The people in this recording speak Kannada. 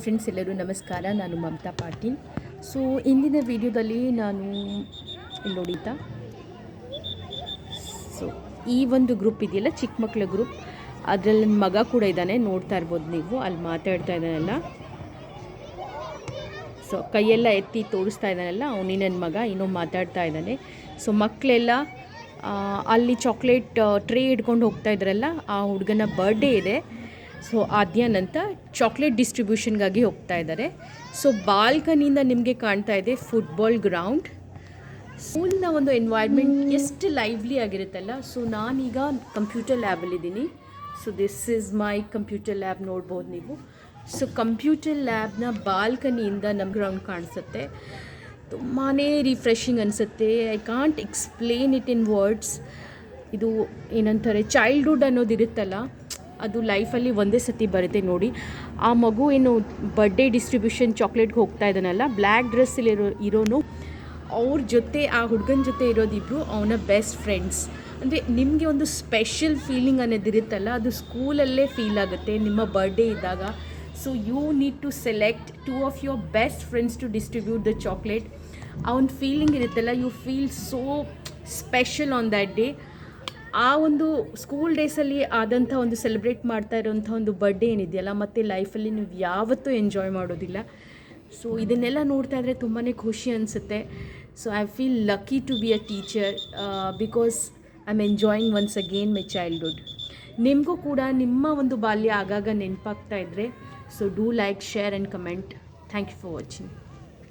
ಫ್ರೆಂಡ್ಸ್ ಎಲ್ಲರೂ ನಮಸ್ಕಾರ. ನಾನು ಮಮತಾ ಪಾಟೀಲ್. ಸೊ ಇಂದಿನ ವಿಡಿಯೋದಲ್ಲಿ ನಾನು ನೋಡಿತಾ ಸೊ ಈ ಒಂದು ಗ್ರೂಪ್ ಇದೆಯಲ್ಲ, ಚಿಕ್ಕ ಮಕ್ಕಳ ಗ್ರೂಪ್, ಅದರಲ್ಲಿ ನನ್ನ ಮಗ ಕೂಡ ಇದ್ದಾನೆ, ನೋಡ್ತಾ ಇರ್ಬೋದು ನೀವು. ಅಲ್ಲಿ ಮಾತಾಡ್ತಾ ಇದ್ದಾನಲ್ಲ, ಸೊ ಕೈಯೆಲ್ಲ ಎತ್ತಿ ತೋರಿಸ್ತಾ ಇದ್ದಾನಲ್ಲ, ಅವನೇ ನನ್ನ ಮಗ, ಇನ್ನೂ ಮಾತಾಡ್ತಾ ಇದ್ದಾನೆ. ಸೊ ಮಕ್ಕಳೆಲ್ಲ ಅಲ್ಲಿ ಚಾಕ್ಲೇಟ್ ಟ್ರೇ ಹಿಡ್ಕೊಂಡು ಹೋಗ್ತಾ ಇದ್ರಲ್ಲ, ಆ ಹುಡುಗನ ಬರ್ಡೇ ಇದೆ. ಸೊ ಆದ್ಯಾನ್ ಅಂತ ಚಾಕ್ಲೇಟ್ ಡಿಸ್ಟ್ರಿಬ್ಯೂಷನ್ಗಾಗಿ ಹೋಗ್ತಾ ಇದ್ದಾರೆ. ಸೊ ಬಾಲ್ಕನಿಯಿಂದ ನಿಮಗೆ ಕಾಣ್ತಾ ಇದೆ ಫುಟ್ಬಾಲ್ ಗ್ರೌಂಡ್. ಸ್ಕೂಲ್ನ ಒಂದು ಎನ್ವೈರ್ಮೆಂಟ್ ಎಷ್ಟು ಲೈವ್ಲಿ ಆಗಿರುತ್ತಲ್ಲ. ಸೊ ನಾನೀಗ ಕಂಪ್ಯೂಟರ್ ಲ್ಯಾಬಲ್ಲಿದ್ದೀನಿ. So this is my computer lab, ನೋಡ್ಬೋದು ನೀವು. ಸೊ ಕಂಪ್ಯೂಟರ್ ಲ್ಯಾಬ್ನ ಬಾಲ್ಕನಿಯಿಂದ ನಮ್ಮ ಗ್ರೌಂಡ್ ಕಾಣಿಸುತ್ತೆ. ತುಂಬಾ ರಿಫ್ರೆಶಿಂಗ್ ಅನಿಸುತ್ತೆ. I can't explain it in words. ಇದು ಏನಂತಾರೆ, ಚೈಲ್ಡ್ಹುಡ್ ಅನ್ನೋದಿರುತ್ತಲ್ಲ, ಅದು ಲೈಫಲ್ಲಿ ಒಂದೇ ಸತಿ ಬರುತ್ತೆ ನೋಡಿ. ಆ ಮಗು ಏನು ಬರ್ಡೇ ಡಿಸ್ಟ್ರಿಬ್ಯೂಷನ್ ಚಾಕ್ಲೇಟ್ಗೆ ಹೋಗ್ತಾ ಇದ್ದಾನಲ್ಲ, ಬ್ಲ್ಯಾಕ್ ಡ್ರೆಸ್ಸಲ್ಲಿ ಇರೋನು, ಅವ್ರ ಜೊತೆ, ಆ ಹುಡುಗನ ಜೊತೆ ಇರೋದಿಬ್ಬರು ಅವನ ಬೆಸ್ಟ್ ಫ್ರೆಂಡ್ಸ್. ಅಂದರೆ ನಿಮಗೆ ಒಂದು ಸ್ಪೆಷಲ್ ಫೀಲಿಂಗ್ ಅನ್ನೋದಿರುತ್ತಲ್ಲ, ಅದು ಸ್ಕೂಲಲ್ಲೇ ಫೀಲ್ ಆಗುತ್ತೆ ನಿಮ್ಮ ಬರ್ಡೇ ಇದ್ದಾಗ. So you need to select 2 of your best friends to distribute the chocolate. ಆ ಒಂದು ಫೀಲಿಂಗ್ ಇರುತ್ತಲ್ಲ, you feel so special on that day. ಆ ಒಂದು ಸ್ಕೂಲ್ ಡೇಸಲ್ಲಿ ಆದಂಥ ಒಂದು ಸೆಲೆಬ್ರೇಟ್ ಮಾಡ್ತಾ ಇರೋಂಥ ಒಂದು ಬರ್ಡೇ ಏನಿದೆಯಲ್ಲ, ಮತ್ತು ಲೈಫಲ್ಲಿ ನೀವು ಯಾವತ್ತೂ ಎಂಜಾಯ್ ಮಾಡೋದಿಲ್ಲ. ಸೊ ಇದನ್ನೆಲ್ಲ ನೋಡ್ತಾ ಇದ್ದರೆ ತುಂಬಾ ಖುಷಿ ಅನಿಸುತ್ತೆ. So I feel lucky to be a teacher because I am enjoying once again my childhood. ನಿಮಗೂ ಕೂಡ ನಿಮ್ಮ ಒಂದು ಬಾಲ್ಯ ಆಗಾಗ ನೆನಪಾಗ್ತಾ ಇದ್ದರೆ, so do like, share and comment. Thank you for watching.